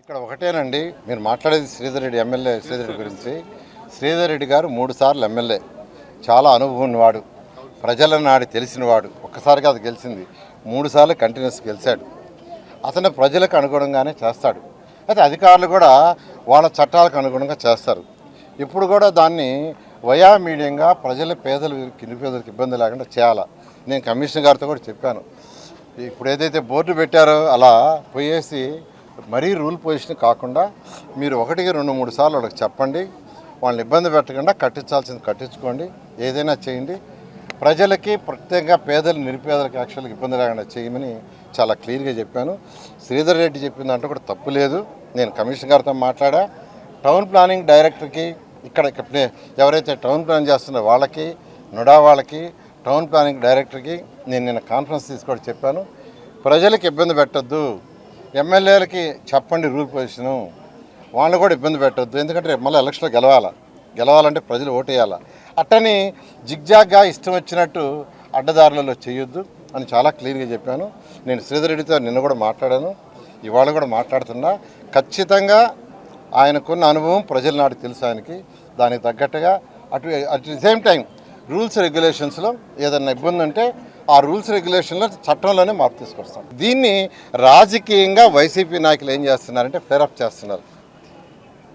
ఇక్కడ ఒకటేనండి, మీరు మాట్లాడేది శ్రీధర్ రెడ్డి ఎమ్మెల్యే శ్రీధర్ రెడ్డి గురించి. శ్రీధర్ రెడ్డి గారు 3 సార్లు ఎమ్మెల్యే, చాలా అనుభవం ఉన్నవాడు, ప్రజల నాడి తెలిసినవాడు. ఒక్కసారి కాదు గెలిచింది, 3 సార్లు కంటిన్యూస్ గెలిచాడు. అతను ప్రజలకు అనుగుణంగానే చేస్తాడు. అయితే అధికారులు కూడా వాళ్ళ చట్టాలకు అనుగుణంగా చేస్తారు. ఇప్పుడు కూడా దాన్ని వయా మీడియంగా ప్రజల నిరుపేదలకు ఇబ్బంది లేకుండా చేయాలి. నేను కమిషనర్ గారితో కూడా చెప్పాను. ఇప్పుడు ఏదైతే బోర్డు పెట్టారో అలా పోయేసి మరీ రూల్ పొజిషన్ కాకుండా మీరు 1, 2, 3 సార్లు వాళ్ళకి చెప్పండి. వాళ్ళని ఇబ్బంది పెట్టకుండా కట్టించాల్సింది కట్టించుకోండి, ఏదైనా చేయండి. ప్రజలకి ప్రత్యేకంగా పేదలు నిరుపేదలకు యాక్చువల్గా ఇబ్బంది లేకుండా చేయమని చాలా క్లియర్గా చెప్పాను. శ్రీధర్ రెడ్డి చెప్పిన దాంట్లో కూడా తప్పు లేదు. నేను కమిషనర్ గారితో మాట్లాడా. టౌన్ ప్లానింగ్ డైరెక్టర్కి ఇక్కడ ఎవరైతే టౌన్ ప్లాన్ చేస్తున్నారో వాళ్ళకి, నుడా వాళ్ళకి, టౌన్ ప్లానింగ్ డైరెక్టర్కి నేను నిన్న కాన్ఫరెన్స్ తీసుకోవడం చెప్పాను. ప్రజలకు ఇబ్బంది పెట్టద్దు, ఎమ్మెల్యేలకి చెప్పండి రూల్ పొజిషను, వాళ్ళు కూడా ఇబ్బంది పెట్టద్దు. ఎందుకంటే మళ్ళీ ఎలక్షన్లో గెలవాలంటే ప్రజలు ఓటేయాలి. అట్టని జిగ్జాగ్గా ఇష్టం వచ్చినట్టు అడ్డదారులలో చేయొద్దు అని చాలా క్లియర్గా చెప్పాను. నేను శ్రీధర్ రెడ్డితో నిన్న కూడా మాట్లాడాను, ఇవాళ కూడా మాట్లాడుతున్నా. ఖచ్చితంగా ఆయనకున్న అనుభవం ప్రజల నాడు తెలుసు ఆయనకి. దానికి తగ్గట్టుగా at the same time rules రెగ్యులేషన్స్లో ఏదన్నా ఇబ్బంది ఉంటే ఆ రూల్స్ రెగ్యులేషన్లో చట్టంలోనే మార్పు తీసుకొస్తాం. దీన్ని రాజకీయంగా వైసీపీ నాయకులు ఏం చేస్తున్నారంటే ఫేరప్ చేస్తున్నారు.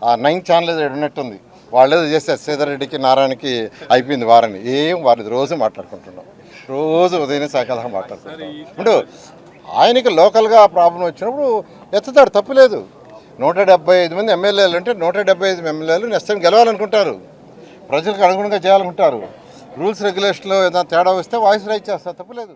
ఆ 9 ఛానల్ ఏదో ఉన్నట్టుంది, వాళ్ళు ఏదో చేస్తే శ్రీధర్ రెడ్డికి నారాయణకి అయిపోయింది వారని. వారిది రోజు మాట్లాడుకుంటున్నాం, రోజు ఉదయం సాయంకాలం మాట్లాడుకుంటున్నాం. ఇప్పుడు ఆయనకి లోకల్గా ప్రాబ్లం వచ్చినప్పుడు ఎత్తుతాడు, తప్పులేదు. 175 మంది ఎమ్మెల్యేలు అంటే 175 ఎమ్మెల్యేలు నెక్స్ట్ టైం గెలవాలనుకుంటారు, ప్రజలకు అనుగుణంగా చేయాలనుకుంటారు. రూల్స్ రెగ్యులేషన్లో ఏదైనా తేడా వస్తే వాయిస్ రైజ్ చేస్తారు, తప్పులేదు.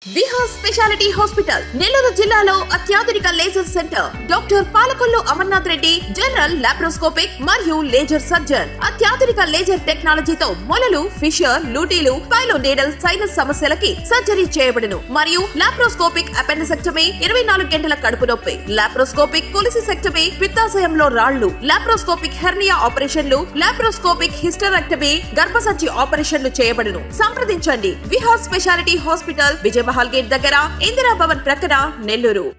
విహాస్ స్పెషాలిటీ హాస్పిటల్ నెల్లూరు జిల్లాలో అత్యాధునిక laser centre. Doctor Palakollu Amarnath Reddy general laparoscopic మరియు లేజర్ సర్జన్. అత్యాధునిక లేజర్ టెక్నాలజీతో మొలలు, ఫిషర్, లూటీలు, పైలో నీడల్, సైనస్ సమస్యలకి సర్జరీ చేయబడును. మరియు లాప్రోస్కోపిక్ అపెండిసెక్టమీ, 24 గంటల కడుపు నొప్పి, లాప్రోస్కోపిక్ కొలిసిసెక్టమీ, పిత్తాశయంలో రాళ్లు, లాప్రోస్కోపిక్ హెర్నియా ఆపరేషన్లు, లాప్రోస్కోపిక్ హిస్టరెక్టమీ, గర్భసంచి ఆపరేషన్లు చేయబడును. సంప్రదించండి. Vihas speciality hospital, Vijaya Mahal gate దగ్గర, ఇందిరా భవన్ ప్రక్కన, నెల్లూరు.